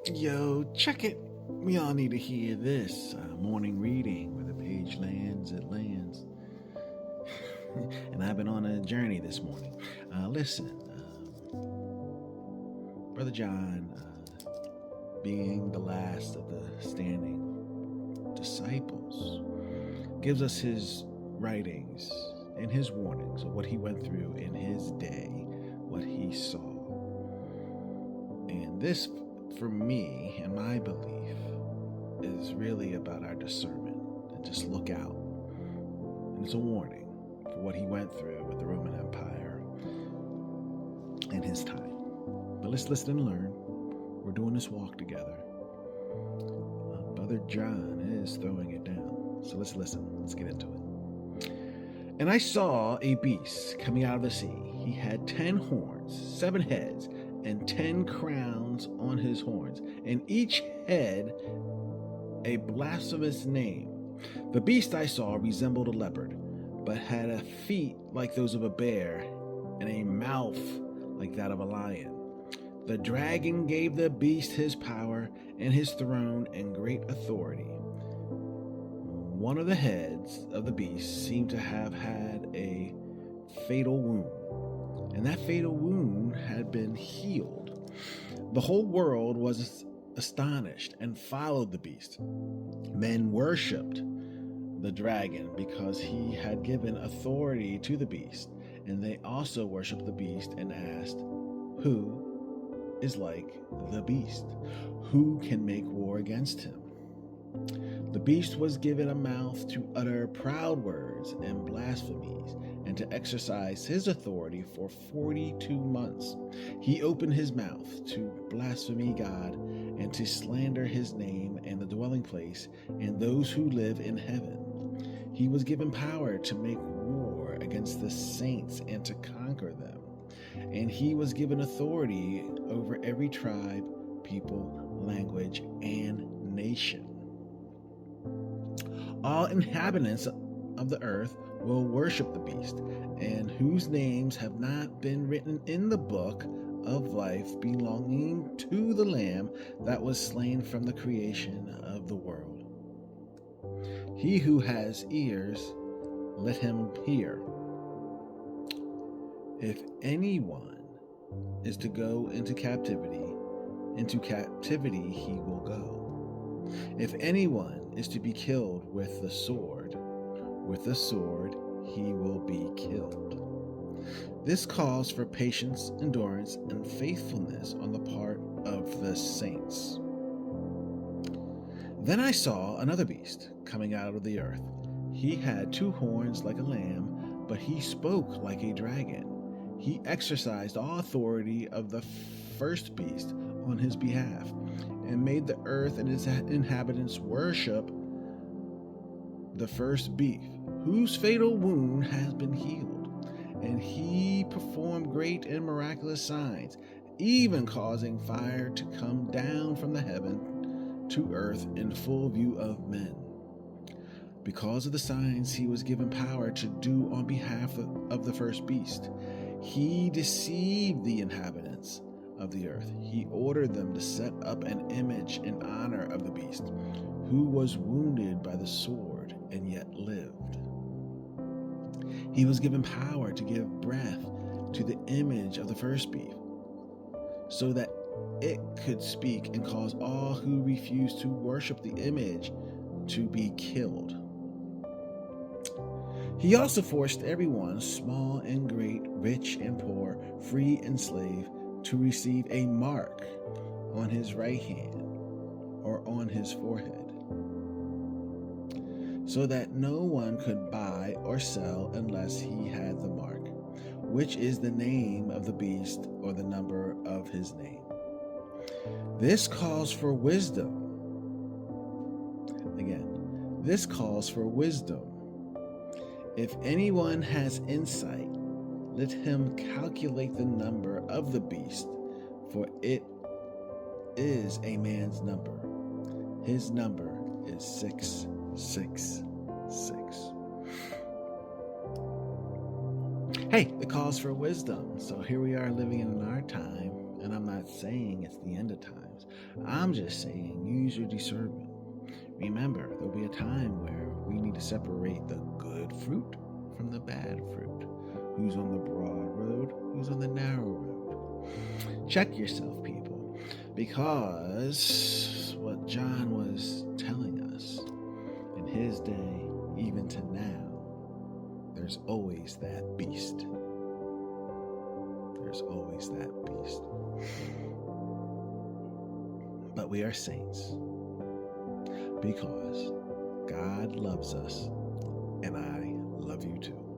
Yo, check it. We all need to hear this morning reading. Where the page lands, it lands. And I've been on a journey this morning. Listen, Brother John, being the last of the standing disciples, gives us his writings and his warnings of what he went through in his day, what he saw. And this, for me and my belief, is really about our discernment, and just look out. And it's a warning for what he went through with the Roman Empire in his time. But let's listen and learn. We're doing this walk together. Brother John is throwing it down. So let's listen. Let's get into it. And I saw a beast coming out of the sea. He had 10 horns, 7 heads, and 10 crowns on his horns, and each head a blasphemous name. The beast I saw resembled a leopard, but had feet like those of a bear, and a mouth like that of a lion. The dragon gave the beast his power and his throne and great authority. One of the heads of the beast seemed to have had a fatal wound, and that fatal wound had been healed. The whole world was astonished and followed the beast. Men worshipped the dragon because he had given authority to the beast, and they also worshipped the beast and asked, "Who is like the beast? Who can make war against him?" The beast was given a mouth to utter proud words and blasphemies, and to exercise his authority for 42 months. He opened his mouth to blaspheme God and to slander his name and the dwelling place and those who live in heaven. He was given power to make war against the saints and to conquer them. And he was given authority over every tribe, people, language, and nation. All inhabitants of the earth will worship the beast, and whose names have not been written in the book of life belonging to the Lamb that was slain from the creation of the world. He who has ears, let him hear. If anyone is to go into captivity he will go. If anyone is to be killed with the sword he will be killed. This calls for patience, endurance, and faithfulness on the part of the saints. Then I saw another beast coming out of the earth. He had 2 horns like a lamb, but he spoke like a dragon. He exercised all authority of the first beast on his behalf, and made the earth and its inhabitants worship the first beast, whose fatal wound has been healed. And he performed great and miraculous signs, even causing fire to come down from the heaven to earth in full view of men. Because of the signs he was given power to do on behalf of the first beast, he deceived the inhabitants of the earth. He ordered them to set up an image in honor of the beast, who was wounded by the sword and yet lived. He was given power to give breath to the image of the first beast, so that it could speak and cause all who refuse to worship the image to be killed. He also forced everyone, small and great, rich and poor, free and slave, to receive a mark on his right hand or on his forehead, so that no one could buy or sell unless he had the mark, which is the name of the beast or the number of his name. This calls for wisdom. Again, this calls for wisdom. If anyone has insight, let him calculate the number of the beast, for it is a man's number. His number is 666. Hey, it calls for wisdom. So here we are living in our time, and I'm not saying it's the end of times, I'm just saying, use your discernment. Remember, there'll be a time where we need to separate the good fruit from the bad fruit. Who's on the broad road? Who's on the narrow road? Check yourself, people, because what John was telling us in his day, even to now, there's always that beast. There's always that beast. But we are saints because God loves us, and I love you too.